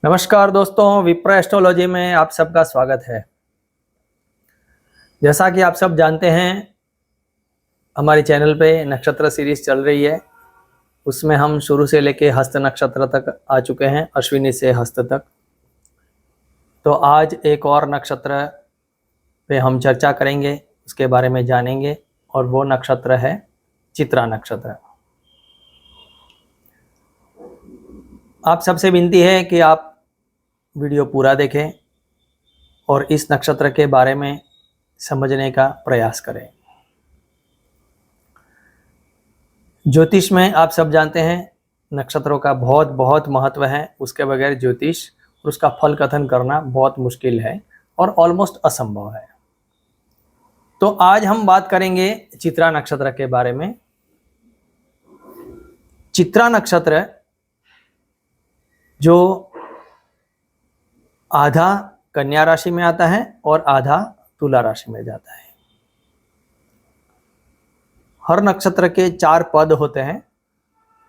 नमस्कार दोस्तों, विप्र एस्ट्रोलॉजी में आप सबका स्वागत है। जैसा कि आप सब जानते हैं, हमारे चैनल पे नक्षत्र सीरीज चल रही है। उसमें हम शुरू से लेके हस्त नक्षत्र तक आ चुके हैं, अश्विनी से हस्त तक। तो आज एक और नक्षत्र पे हम चर्चा करेंगे, उसके बारे में जानेंगे, और वो नक्षत्र है चित्रा नक्षत्र। आप सबसे विनती है कि आप वीडियो पूरा देखें और इस नक्षत्र के बारे में समझने का प्रयास करें। ज्योतिष में आप सब जानते हैं, नक्षत्रों का बहुत बहुत महत्व है। उसके बगैर ज्योतिष और उसका फल कथन करना बहुत मुश्किल है और ऑलमोस्ट असंभव है। तो आज हम बात करेंगे चित्रा नक्षत्र के बारे में। चित्रा नक्षत्र जो आधा कन्या राशि में आता है और आधा तुला राशि में जाता है। हर नक्षत्र के 4 पद होते हैं,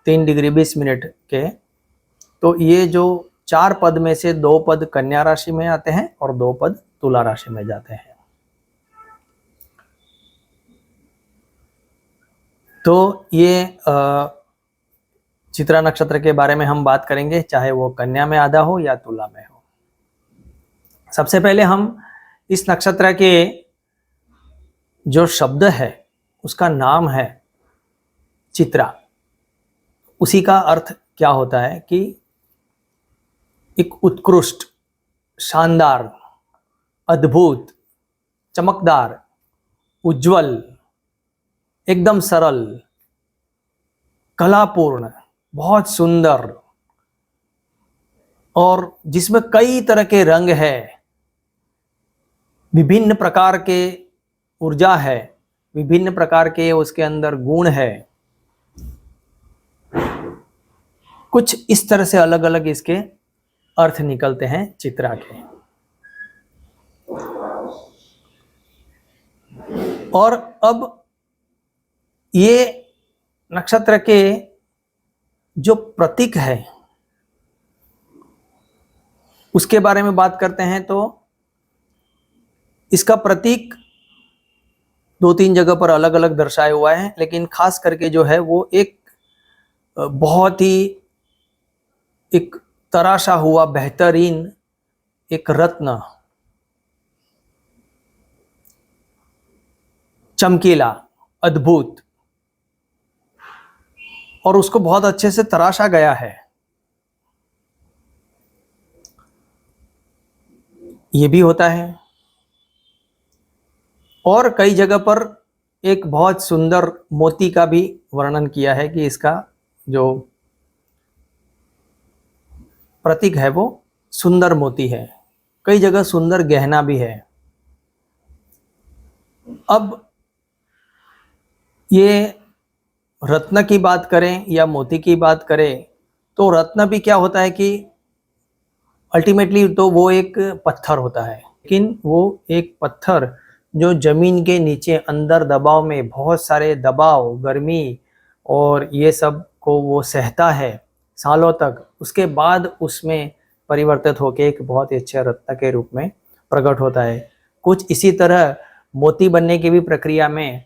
3 डिग्री 20 मिनट के। तो ये जो 4 पद में से 2 पद कन्या राशि में आते हैं और 2 पद तुला राशि में जाते हैं। तो ये चित्रा नक्षत्र के बारे में हम बात करेंगे, चाहे वो कन्या में आधा हो या तुला में हो। सबसे पहले हम इस नक्षत्र के जो शब्द है उसका नाम है चित्रा। उसी का अर्थ क्या होता है कि एक उत्कृष्ट, शानदार, अद्भुत, चमकदार, उज्जवल, एकदम सरल, कलापूर्ण, बहुत सुंदर, और जिसमें कई तरह के रंग है, विभिन्न प्रकार के ऊर्जा है, विभिन्न प्रकार के उसके अंदर गुण है। कुछ इस तरह से अलग अलग इसके अर्थ निकलते हैं चित्रा के। और अब ये नक्षत्र के जो प्रतीक है उसके बारे में बात करते हैं। तो इसका प्रतीक 2-3 जगह पर अलग अलग दर्शाया हुआ है, लेकिन खास करके जो है वो एक बहुत ही एक तराशा हुआ बेहतरीन एक रत्न, चमकीला, अद्भुत, और उसको बहुत अच्छे से तराशा गया है। ये भी होता है। और कई जगह पर एक बहुत सुंदर मोती का भी वर्णन किया है कि इसका जो प्रतीक है वो सुंदर मोती है। कई जगह सुंदर गहना भी है। अब ये रत्न की बात करें या मोती की बात करें, तो रत्न भी क्या होता है कि अल्टीमेटली तो वो एक पत्थर होता है, लेकिन वो एक पत्थर जो जमीन के नीचे अंदर दबाव में बहुत सारे दबाव, गर्मी और ये सब को वो सहता है सालों तक। उसके बाद उसमें परिवर्तित होकर एक बहुत ही अच्छे रत्न के रूप में प्रकट होता है। कुछ इसी तरह मोती बनने की भी प्रक्रिया में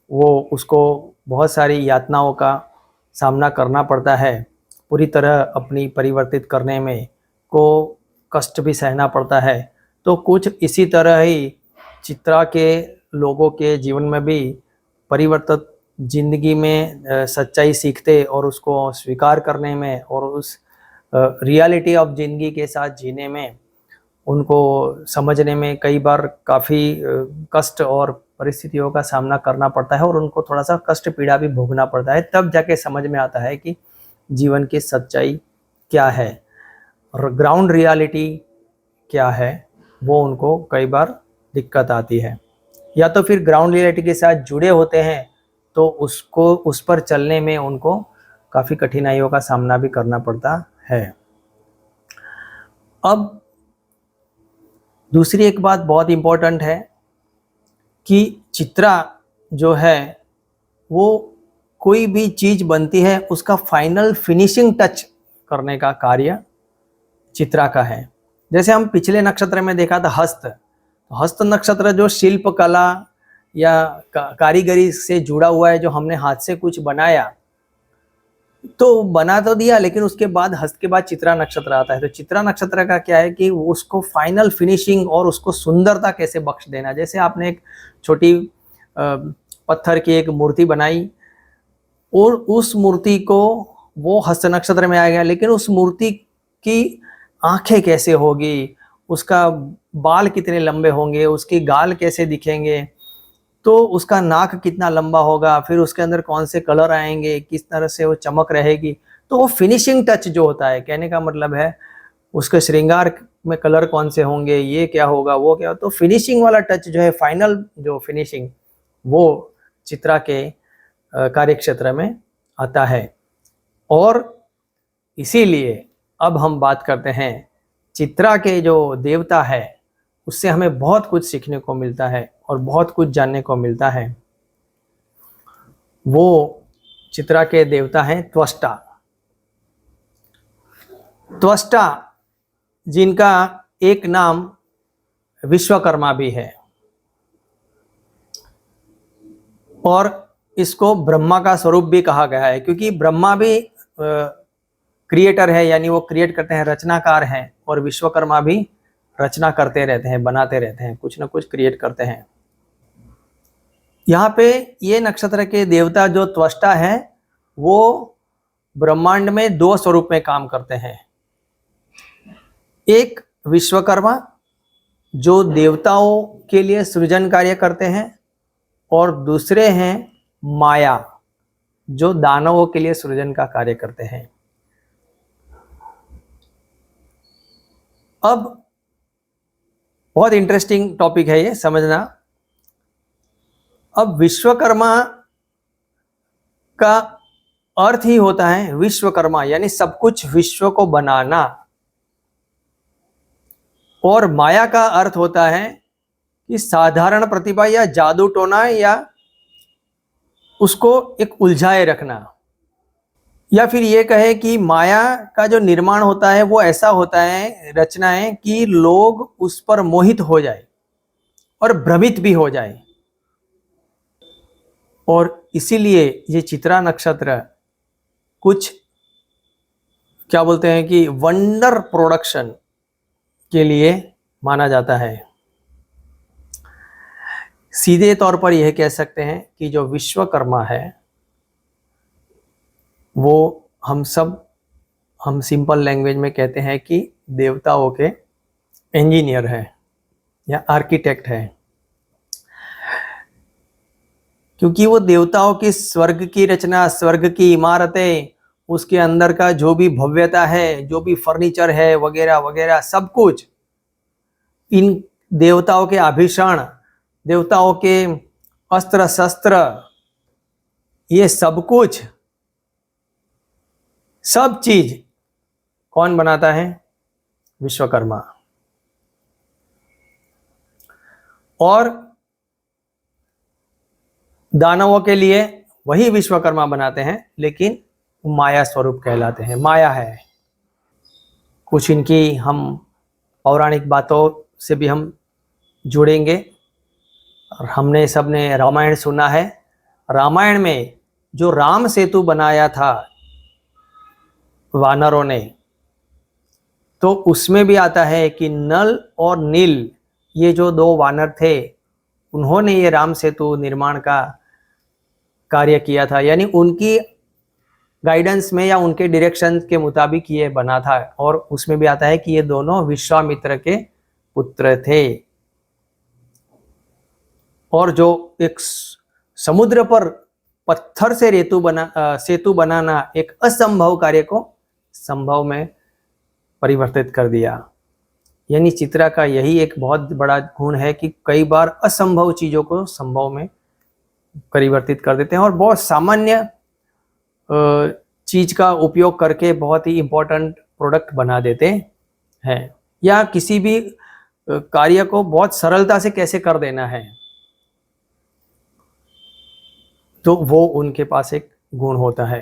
वो उसको बहुत सारी यातनाओं का सामना करना पड़ता है। पूरी तरह अपनी परिवर्तित करने में को कष्ट भी सहना पड़ता है। तो कुछ इसी तरह ही चित्रा के लोगों के जीवन में भी परिवर्तित जिंदगी में सच्चाई सीखते और उसको स्वीकार करने में और उस रियलिटी ऑफ जिंदगी के साथ जीने में उनको समझने में कई बार काफ़ी कष्ट और परिस्थितियों का सामना करना पड़ता है, और उनको थोड़ा सा कष्ट पीड़ा भी भोगना पड़ता है। तब जाके समझ में आता है कि जीवन की सच्चाई क्या है और ग्राउंड रियलिटी क्या है। वो उनको कई बार दिक्कत आती है, या तो फिर ग्राउंड रियलिटी के साथ जुड़े होते हैं तो उसको उस पर चलने में उनको काफ़ी कठिनाइयों का सामना भी करना पड़ता है। अब दूसरी एक बात बहुत इम्पोर्टेंट है कि चित्रा जो है वो कोई भी चीज़ बनती है उसका फाइनल फिनिशिंग टच करने का कार्य चित्रा का है। जैसे हम पिछले नक्षत्र में देखा था हस्त, तो हस्त नक्षत्र जो शिल्प कला या कारीगरी से जुड़ा हुआ है, जो हमने हाथ से कुछ बनाया तो बना तो दिया, लेकिन उसके बाद हस्त के बाद चित्रा नक्षत्र आता है। तो चित्रा नक्षत्र का क्या है कि उसको फाइनल फिनिशिंग और उसको सुंदरता कैसे बख्श देना। जैसे आपने एक छोटी पत्थर की एक मूर्ति बनाई और उस मूर्ति को वो हस्त नक्षत्र में आ गया, लेकिन उस मूर्ति की आंखें कैसे होगी, उसका बाल कितने लंबे होंगे, उसकी गाल कैसे दिखेंगे, तो उसका नाक कितना लंबा होगा, फिर उसके अंदर कौन से कलर आएंगे, किस तरह से वो चमक रहेगी। तो वो फिनिशिंग टच जो होता है, कहने का मतलब है उसके श्रृंगार में कलर कौन से होंगे, ये क्या होगा, वो क्या, तो फिनिशिंग वाला टच जो है, फाइनल जो फिनिशिंग, वो चित्रा के कार्यक्षेत्र में आता है। और इसीलिए अब हम बात करते हैं चित्रा के जो देवता है, उससे हमें बहुत कुछ सीखने को मिलता है और बहुत कुछ जानने को मिलता है। वो चित्रा के देवता हैं त्वष्टा। त्वष्टा जिनका एक नाम विश्वकर्मा भी है, और इसको ब्रह्मा का स्वरूप भी कहा गया है, क्योंकि ब्रह्मा भी क्रिएटर है, यानी वो क्रिएट करते हैं, रचनाकार हैं, और विश्वकर्मा भी रचना करते रहते हैं, बनाते रहते हैं, कुछ ना कुछ क्रिएट करते हैं। यहाँ पे ये नक्षत्र के देवता जो त्वष्टा है, वो ब्रह्मांड में दो स्वरूप में काम करते हैं। एक विश्वकर्मा जो देवताओं के लिए सृजन कार्य करते हैं, और दूसरे हैं माया जो दानवों के लिए सृजन का कार्य करते हैं। अब बहुत इंटरेस्टिंग टॉपिक है ये, समझना। अब विश्वकर्मा का अर्थ ही होता है विश्वकर्मा, यानी सब कुछ विश्व को बनाना, और माया का अर्थ होता है कि साधारण प्रतिभा या जादू टोना, या उसको एक उलझाए रखना, या फिर ये कहे कि माया का जो निर्माण होता है वो ऐसा होता है, रचनाएं, कि लोग उस पर मोहित हो जाए और भ्रमित भी हो जाए। और इसीलिए ये चित्रा नक्षत्र कुछ क्या बोलते हैं कि वंडर प्रोडक्शन के लिए माना जाता है। सीधे तौर पर यह कह सकते हैं कि जो विश्वकर्मा है वो हम सिंपल लैंग्वेज में कहते हैं कि देवताओं के इंजीनियर है या आर्किटेक्ट है, क्योंकि वो देवताओं की स्वर्ग की रचना, स्वर्ग की इमारतें, उसके अंदर का जो भी भव्यता है, जो भी फर्नीचर है वगैरह वगैरह, सब कुछ, इन देवताओं के आभूषण, देवताओं के अस्त्र शस्त्र, ये सब कुछ, सब चीज कौन बनाता है? विश्वकर्मा। और दानवों के लिए वही विश्वकर्मा बनाते हैं, लेकिन माया स्वरूप कहलाते हैं, माया है। कुछ इनकी हम पौराणिक बातों से भी हम जुड़ेंगे। और हमने सबने रामायण सुना है। रामायण में जो राम सेतु बनाया था वानरों ने, तो उसमें भी आता है कि नल और नील, ये जो दो वानर थे, उन्होंने ये राम सेतु निर्माण का कार्य किया था, यानी उनकी गाइडेंस में या उनके डायरेक्शन के मुताबिक ये बना था। और उसमें भी आता है कि ये दोनों विश्वामित्र के पुत्र थे। और जो एक समुद्र पर पत्थर से सेतु बनाना एक असंभव कार्य को संभव में परिवर्तित कर दिया। यानी चित्रा का यही एक बहुत बड़ा गुण है कि कई बार असंभव चीजों को संभव में परिवर्तित कर देते हैं, और बहुत सामान्य चीज का उपयोग करके बहुत ही इंपॉर्टेंट प्रोडक्ट बना देते हैं, या किसी भी कार्य को बहुत सरलता से कैसे कर देना है, तो वो उनके पास एक गुण होता है।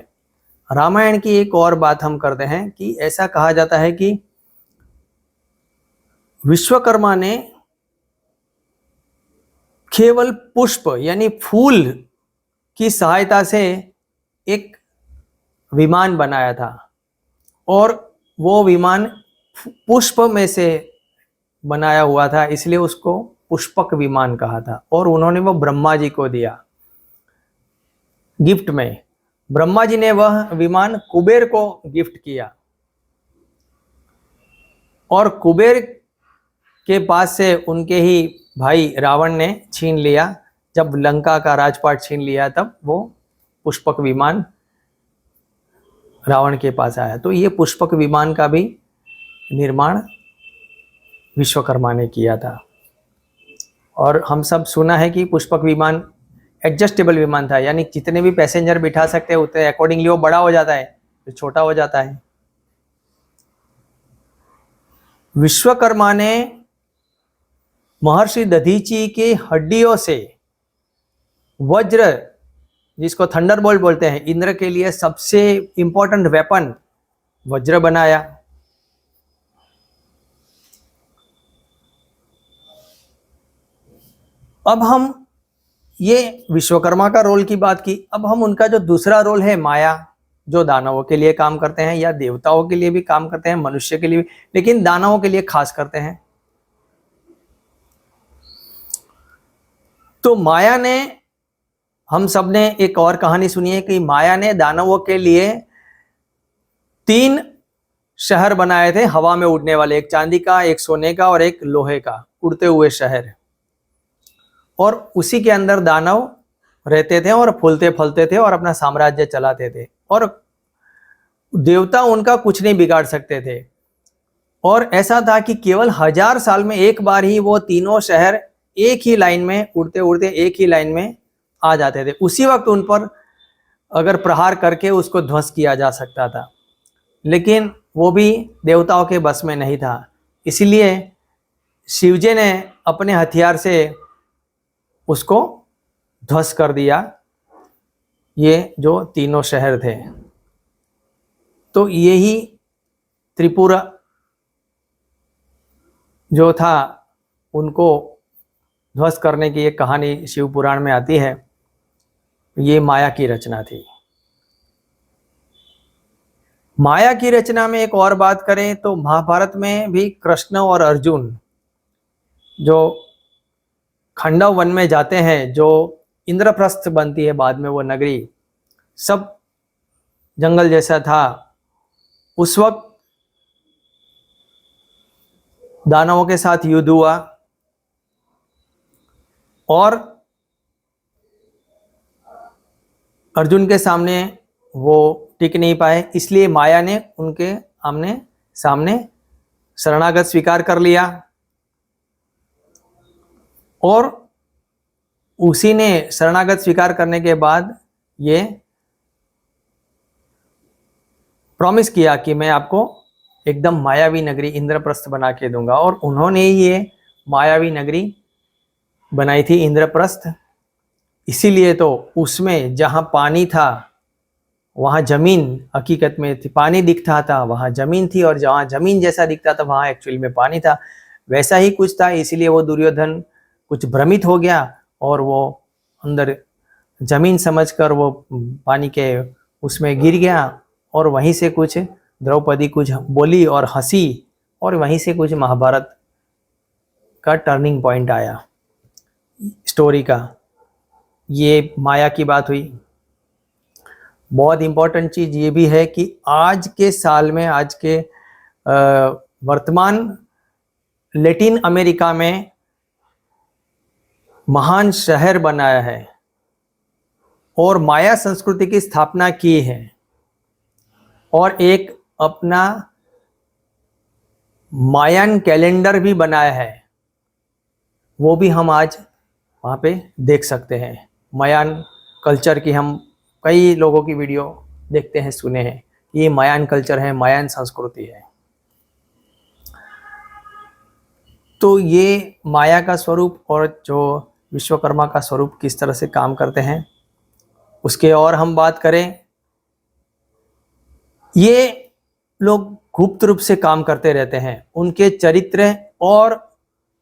रामायण की एक और बात हम करते हैं कि ऐसा कहा जाता है कि विश्वकर्मा ने केवल पुष्प यानी फूल की सहायता से एक विमान बनाया था और वो विमान पुष्प में से बनाया हुआ था, इसलिए उसको पुष्पक विमान कहा था। और उन्होंने वो ब्रह्मा जी को दिया गिफ्ट में। ब्रह्मा जी ने वह विमान कुबेर को गिफ्ट किया और कुबेर के पास से उनके ही भाई रावण ने छीन लिया। जब लंका का राजपाट छीन लिया तब वो पुष्पक विमान रावण के पास आया। तो ये पुष्पक विमान का भी निर्माण विश्वकर्मा ने किया था। और हम सब सुना है कि पुष्पक विमान एडजस्टेबल विमान था, यानी जितने भी पैसेंजर बिठा सकते हैं उतने अकॉर्डिंगली वो बड़ा हो जाता है, तो छोटा हो जाता है। विश्वकर्मा ने महर्षि दधीची की हड्डियों से वज्र, जिसको थंडरबोल्ट बोलते हैं, इंद्र के लिए सबसे इंपॉर्टेंट वेपन वज्र बनाया। अब हम ये विश्वकर्मा का रोल की बात की, अब हम उनका जो दूसरा रोल है माया, जो दानवों के लिए काम करते हैं या देवताओं के लिए भी काम करते हैं, मनुष्य के लिए भी, लेकिन दानवों के लिए खास करते हैं। तो माया ने, हम सब ने एक और कहानी सुनी है कि माया ने दानवों के लिए 3 शहर बनाए थे हवा में उड़ने वाले, एक चांदी का, एक सोने का और एक लोहे का, उड़ते हुए शहर। और उसी के अंदर दानव रहते थे और फूलते फलते थे और अपना साम्राज्य चलाते थे और देवता उनका कुछ नहीं बिगाड़ सकते थे। और ऐसा था कि केवल 1000 साल में एक बार ही वो तीनों शहर एक ही लाइन में उड़ते उड़ते एक ही लाइन में आ जाते थे। उसी वक्त उन पर अगर प्रहार करके उसको ध्वस्त किया जा सकता था, लेकिन वो भी देवताओं के बस में नहीं था। इसलिए शिवजी ने अपने हथियार से उसको ध्वस्त कर दिया, ये जो तीनों शहर थे। तो यही त्रिपुरा जो था उनको ध्वस्त करने की एक कहानी शिव पुराण में आती है। ये माया की रचना थी। माया की रचना में एक और बात करें तो महाभारत में भी कृष्ण और अर्जुन जो खंडव वन में जाते हैं, जो इंद्रप्रस्थ बनती है बाद में वो नगरी, सब जंगल जैसा था। उस वक्त दानवों के साथ युद्ध हुआ और अर्जुन के सामने वो टिक नहीं पाए, इसलिए माया ने उनके आमने सामने शरणागत स्वीकार कर लिया और उसी ने शरणागत स्वीकार करने के बाद ये प्रॉमिस किया कि मैं आपको एकदम मायावी नगरी इंद्रप्रस्थ बना के दूंगा। और उन्होंने ही ये मायावी नगरी बनाई थी इंद्रप्रस्थ। इसीलिए तो उसमें जहाँ पानी था वहाँ जमीन हकीकत में थी, पानी दिखता था वहाँ जमीन थी, और जहाँ जमीन जैसा दिखता था वहाँ एक्चुअली में पानी था। वैसा ही कुछ था, इसीलिए वो दुर्योधन कुछ भ्रमित हो गया और वो अंदर जमीन समझकर वो पानी के उसमें गिर गया और वहीं से कुछ द्रौपदी कुछ बोली और हंसी और वहीं से कुछ महाभारत का टर्निंग पॉइंट आया स्टोरी का। ये माया की बात हुई। बहुत इंपॉर्टेंट चीज़ ये भी है कि आज के साल में, आज के वर्तमान लैटिन अमेरिका में महान शहर बनाया है और माया संस्कृति की स्थापना की है और एक अपना मायन कैलेंडर भी बनाया है, वो भी हम आज वहाँ पे देख सकते हैं। मायन कल्चर की हम कई लोगों की वीडियो देखते हैं, सुने हैं। ये मायन कल्चर है, मायन संस्कृति है। तो ये माया का स्वरूप और जो विश्वकर्मा का स्वरूप किस तरह से काम करते हैं उसके और हम बात करें। ये लोग गुप्त रूप से काम करते रहते हैं, उनके चरित्र और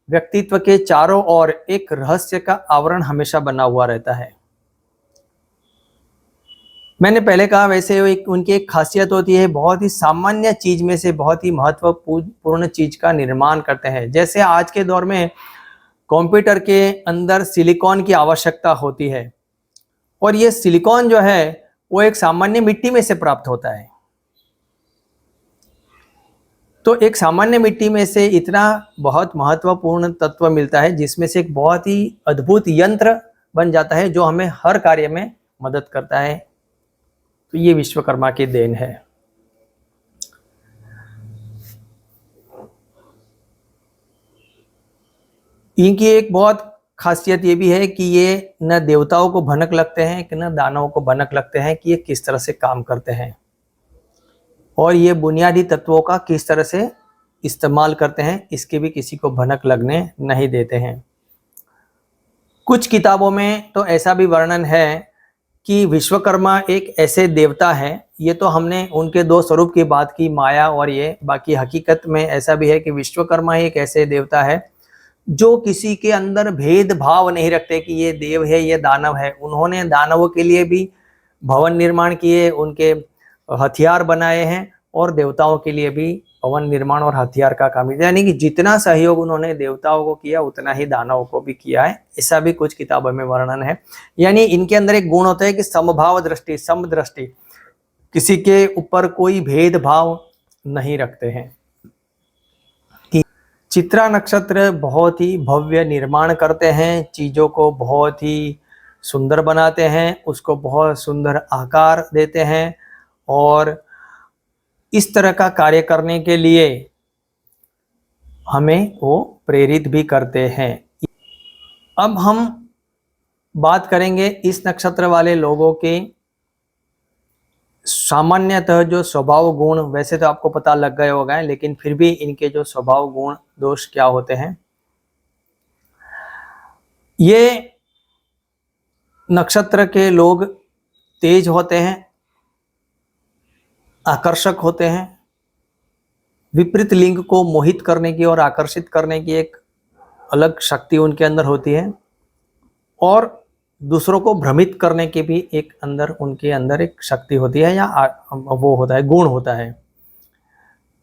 व्यक्तित्व के चारों ओर एक रहस्य का आवरण हमेशा बना हुआ रहता है। मैंने पहले कहा वैसे उनकी एक खासियत होती है, बहुत ही सामान्य चीज में से बहुत ही महत्वपूर्ण चीज का निर्माण करते हैं। जैसे आज के दौर में कंप्यूटर के अंदर सिलिकॉन की आवश्यकता होती है, और ये सिलिकॉन जो है वो एक सामान्य मिट्टी में से प्राप्त होता है। तो एक सामान्य मिट्टी में से इतना बहुत महत्वपूर्ण तत्व मिलता है जिसमें से एक बहुत ही अद्भुत यंत्र बन जाता है जो हमें हर कार्य में मदद करता है। तो ये विश्वकर्मा की देन है। इनकी एक बहुत खासियत ये भी है कि ये न देवताओं को भनक लगते हैं कि न दानवों को भनक लगते हैं कि ये किस तरह से काम करते हैं, और ये बुनियादी तत्वों का किस तरह से इस्तेमाल करते हैं इसके भी किसी को भनक लगने नहीं देते हैं। कुछ किताबों में तो ऐसा भी वर्णन है कि विश्वकर्मा एक ऐसे देवता हैं, ये तो हमने उनके दो स्वरूप की बात की, माया और ये, बाकी हकीकत में ऐसा भी है कि विश्वकर्मा एक ऐसे देवता है जो किसी के अंदर भेदभाव नहीं रखते कि ये देव है ये दानव है। उन्होंने दानवों के लिए भी भवन निर्माण किए, उनके हथियार बनाए हैं, और देवताओं के लिए भी भवन निर्माण और हथियार का काम किया, यानी कि जितना सहयोग उन्होंने देवताओं को किया उतना ही दानवों को भी किया है, ऐसा भी कुछ किताबों में वर्णन है। यानी इनके अंदर एक गुण होता है कि समभाव दृष्टि, समदृष्टि, किसी के ऊपर कोई भेदभाव नहीं रखते हैं। चित्रा नक्षत्र बहुत ही भव्य निर्माण करते हैं, चीजों को बहुत ही सुंदर बनाते हैं, उसको बहुत सुंदर आकार देते हैं, और इस तरह का कार्य करने के लिए हमें वो प्रेरित भी करते हैं। अब हम बात करेंगे इस नक्षत्र वाले लोगों के सामान्यतः जो स्वभाव गुण, वैसे तो आपको पता लग गए होगा, लेकिन फिर भी इनके जो स्वभाव गुण दोष क्या होते हैं। ये नक्षत्र के लोग तेज होते हैं, आकर्षक होते हैं, विपरीत लिंग को मोहित करने की और आकर्षित करने की एक अलग शक्ति उनके अंदर होती है, और दूसरों को भ्रमित करने की भी एक उनके अंदर एक शक्ति होती है, या वो होता है, गुण होता है।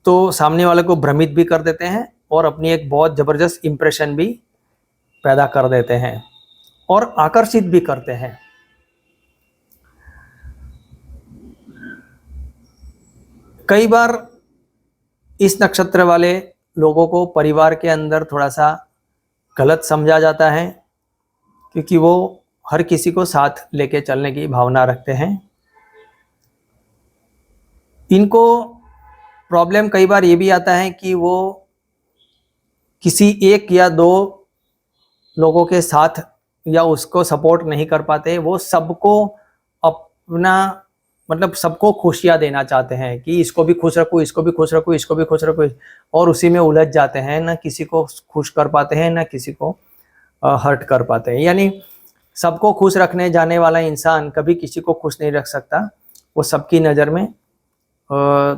तो सामने वाले को भ्रमित भी कर देते हैं और अपनी एक बहुत जबरदस्त इंप्रेशन भी पैदा कर देते हैं और आकर्षित भी करते हैं। कई बार इस नक्षत्र वाले लोगों को परिवार के अंदर थोड़ा सा गलत समझा जाता है, क्योंकि वो हर किसी को साथ लेके चलने की भावना रखते हैं। इनको प्रॉब्लम कई बार ये भी आता है कि वो किसी एक या दो लोगों के साथ या उसको सपोर्ट नहीं कर पाते, वो सबको अपना मतलब सबको खुशियाँ देना चाहते हैं कि इसको भी खुश रखो, इसको भी खुश रखो, इसको भी खुश रखो, और उसी में उलझ जाते हैं, ना किसी को खुश कर पाते हैं ना किसी को हर्ट कर पाते हैं। यानी सबको खुश रखने जाने वाला इंसान कभी किसी को खुश नहीं रख सकता, वो सबकी नज़र में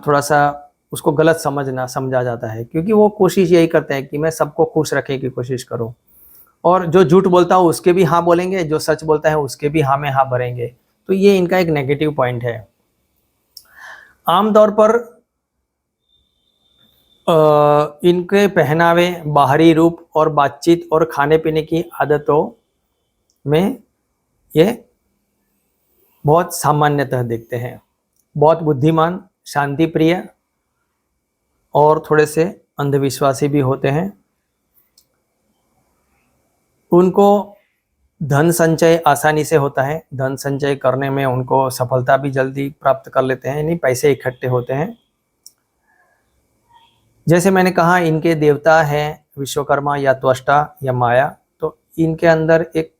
थोड़ा सा उसको गलत समझा जाता है, क्योंकि वो कोशिश यही करते हैं कि मैं सबको खुश रखने की कोशिश करूं, और जो झूठ बोलता हो उसके भी हाँ बोलेंगे, जो सच बोलता है उसके भी हाँ में हाँ भरेंगे। तो ये इनका एक नेगेटिव पॉइंट है। आमतौर पर इनके पहनावे, बाहरी रूप और बातचीत और खाने पीने की आदतों में ये बहुत सामान्यतः दिखते हैं। बहुत बुद्धिमान, शांति प्रिय और थोड़े से अंधविश्वासी भी होते हैं। उनको धन संचय आसानी से होता है, धन संचय करने में उनको सफलता भी जल्दी प्राप्त कर लेते हैं, यानी पैसे इकट्ठे होते हैं। जैसे मैंने कहा इनके देवता हैं विश्वकर्मा या त्वष्टा या माया, तो इनके अंदर एक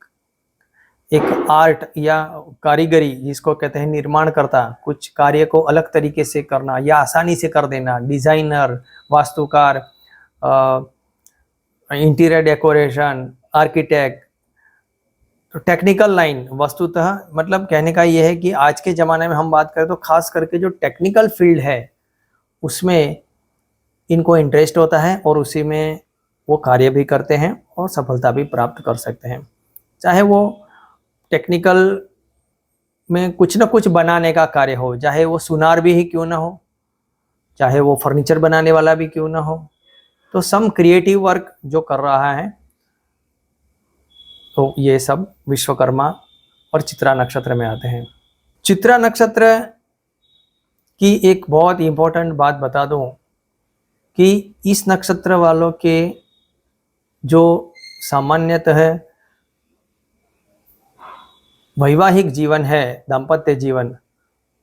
आर्ट या कारीगरी जिसको कहते हैं निर्माण करता, कुछ कार्य को अलग तरीके से करना या आसानी से कर देना, डिजाइनर, वास्तुकार, इंटीरियर डेकोरेशन, आर्किटेक्ट, तो टेक्निकल लाइन। वस्तुतः मतलब कहने का ये है कि आज के ज़माने में हम बात करें तो खास करके जो टेक्निकल फील्ड है उसमें इनको इंटरेस्ट होता है और उसी में वो कार्य भी करते हैं और सफलता भी प्राप्त कर सकते हैं। चाहे वो टेक्निकल में कुछ ना कुछ बनाने का कार्य हो, चाहे वो सुनार भी ही क्यों ना हो, चाहे वो फर्नीचर बनाने वाला भी क्यों ना हो, तो सम क्रिएटिव वर्क जो कर रहा है, तो ये सब विश्वकर्मा और चित्रा नक्षत्र में आते हैं। चित्रा नक्षत्र की एक बहुत इंपॉर्टेंट बात बता दूं कि इस नक्षत्र वालों के जो सामान्यतः वैवाहिक जीवन है, दाम्पत्य जीवन,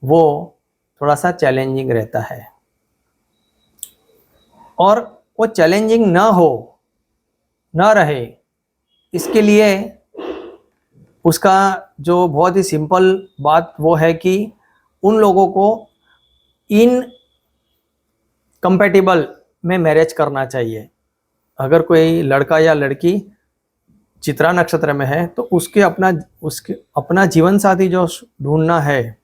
वो थोड़ा सा चैलेंजिंग रहता है। और वो चैलेंजिंग ना रहे, इसके लिए उसका जो बहुत ही सिंपल बात वो है कि उन लोगों को इन कंपैटिबल में मैरिज करना चाहिए। अगर कोई लड़का या लड़की चित्रा नक्षत्र में है तो उसके अपना जीवन साथी जो ढूंढना है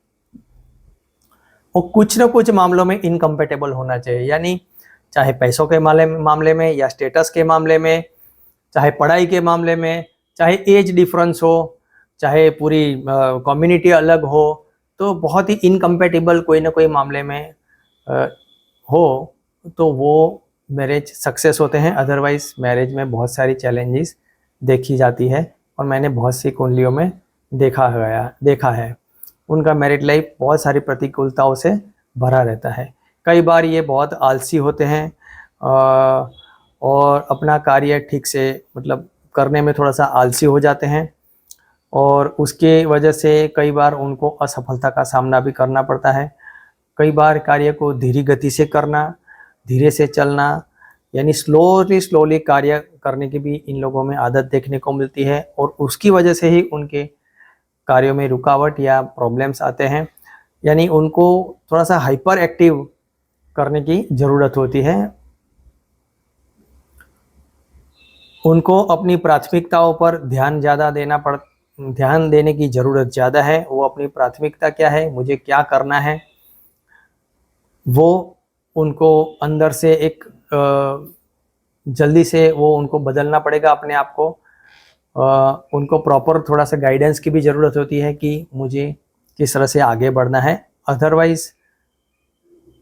वो कुछ न कुछ मामलों में इनकम्पेटेबल होना चाहिए। यानी चाहे पैसों के मामले में या स्टेटस के मामले में, चाहे पढ़ाई के मामले में, चाहे एज डिफरेंस हो, चाहे पूरी कम्युनिटी अलग हो, तो बहुत ही इनकम्पेटेबल कोई ना कोई मामले में हो तो वो मैरिज सक्सेस होते हैं। अदरवाइज मैरिज में बहुत सारी चैलेंजेस देखी जाती है और मैंने बहुत सी कुंडलियों में देखा है उनका मैरिड लाइफ बहुत सारी प्रतिकूलताओं से भरा रहता है। कई बार ये बहुत आलसी होते हैं और अपना कार्य ठीक से मतलब करने में थोड़ा सा आलसी हो जाते हैं और उसके वजह से कई बार उनको असफलता का सामना भी करना पड़ता है। कई बार कार्य को धीरे गति से करना, धीरे से चलना, यानी स्लोली कार्य करने की भी इन लोगों में आदत देखने को मिलती है और उसकी वजह से ही उनके कार्यों में रुकावट या प्रॉब्लम्स आते हैं। यानी उनको थोड़ा सा हाइपर एक्टिव करने की ज़रूरत होती है। उनको अपनी प्राथमिकताओं पर ध्यान देने की ज़रूरत ज़्यादा है। वो अपनी प्राथमिकता क्या है, मुझे क्या करना है, वो उनको अंदर से एक जल्दी से वो उनको बदलना पड़ेगा अपने आप को। उनको प्रॉपर थोड़ा सा गाइडेंस की भी ज़रूरत होती है कि मुझे किस तरह से आगे बढ़ना है। अदरवाइज़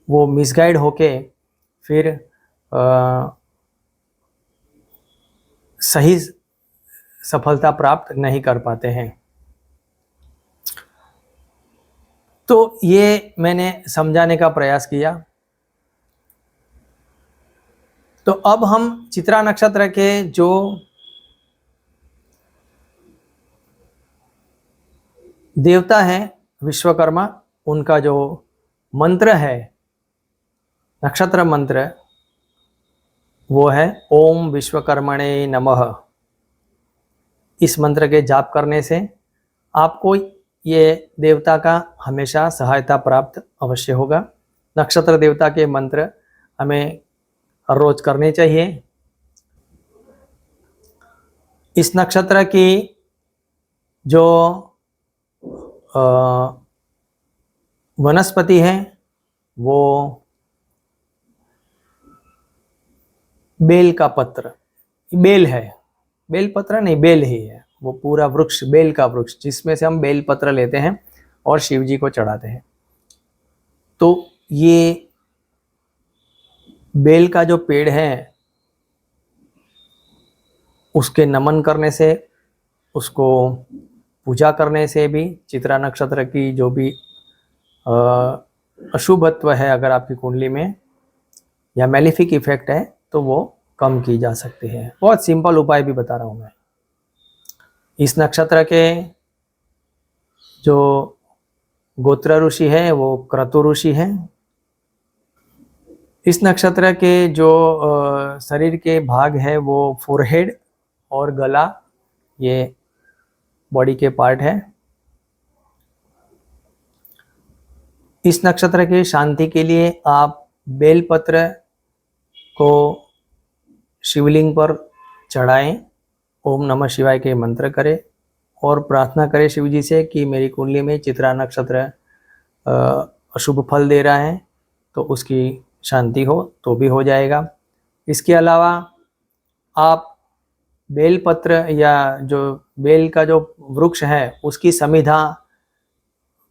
वो मिसगाइड होके फिर सही सफलता प्राप्त नहीं कर पाते हैं। तो ये मैंने समझाने का प्रयास किया। तो अब हम चित्रा नक्षत्र के जो देवता हैं विश्वकर्मा, उनका जो मंत्र है, नक्षत्र मंत्र, वो है ओम विश्वकर्मणे नमः। इस मंत्र के जाप करने से आपको ये देवता का हमेशा सहायता प्राप्त अवश्य होगा। नक्षत्र देवता के मंत्र हमें हर रोज करने चाहिए। इस नक्षत्र की जो वनस्पति है वो बेल का पत्र, बेल है, बेल पत्र नहीं, बेल ही है। वो पूरा वृक्ष, बेल का वृक्ष, जिसमें से हम बेल पत्र लेते हैं और शिव जी को चढ़ाते हैं। तो ये बेल का जो पेड़ है उसके नमन करने से, उसको पूजा करने से भी चित्रा नक्षत्र की जो भी अशुभत्व है अगर आपकी कुंडली में या मैलिफिक इफेक्ट है तो वो कम की जा सकती है। बहुत सिंपल उपाय भी बता रहा हूँ मैं। इस नक्षत्र के जो गोत्र ऋषि है वो क्रतु ऋषि है। इस नक्षत्र के जो शरीर के भाग है वो फोरहेड और गला, ये बॉडी के पार्ट है। इस नक्षत्र की शांति के लिए आप बेलपत्र को शिवलिंग पर चढ़ाएं, ओम नमः शिवाय के मंत्र करें और प्रार्थना करें शिव जी से कि मेरी कुंडली में चित्रा नक्षत्र अशुभ फल दे रहा है तो उसकी शांति हो तो भी हो जाएगा। इसके अलावा आप बेलपत्र या जो बेल का जो वृक्ष है उसकी समिधा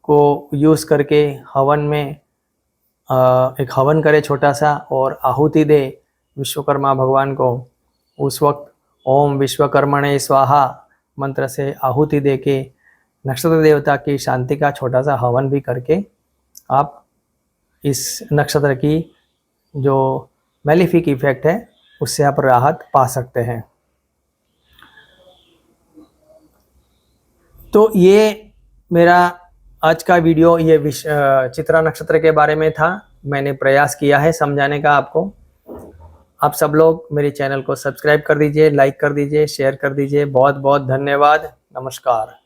को यूज़ करके हवन में एक हवन करे छोटा सा और आहुति दे विश्वकर्मा भगवान को। उस वक्त ओम विश्वकर्मणे स्वाहा मंत्र से आहुति दे के नक्षत्र देवता की शांति का छोटा सा हवन भी करके आप इस नक्षत्र की जो मैलिफिक इफेक्ट है उससे आप राहत पा सकते हैं। तो ये मेरा आज का वीडियो ये चित्रा नक्षत्र के बारे में था। मैंने प्रयास किया है समझाने का आपको। आप सब लोग मेरे चैनल को सब्सक्राइब कर दीजिए, लाइक कर दीजिए, शेयर कर दीजिए। बहुत बहुत धन्यवाद। नमस्कार।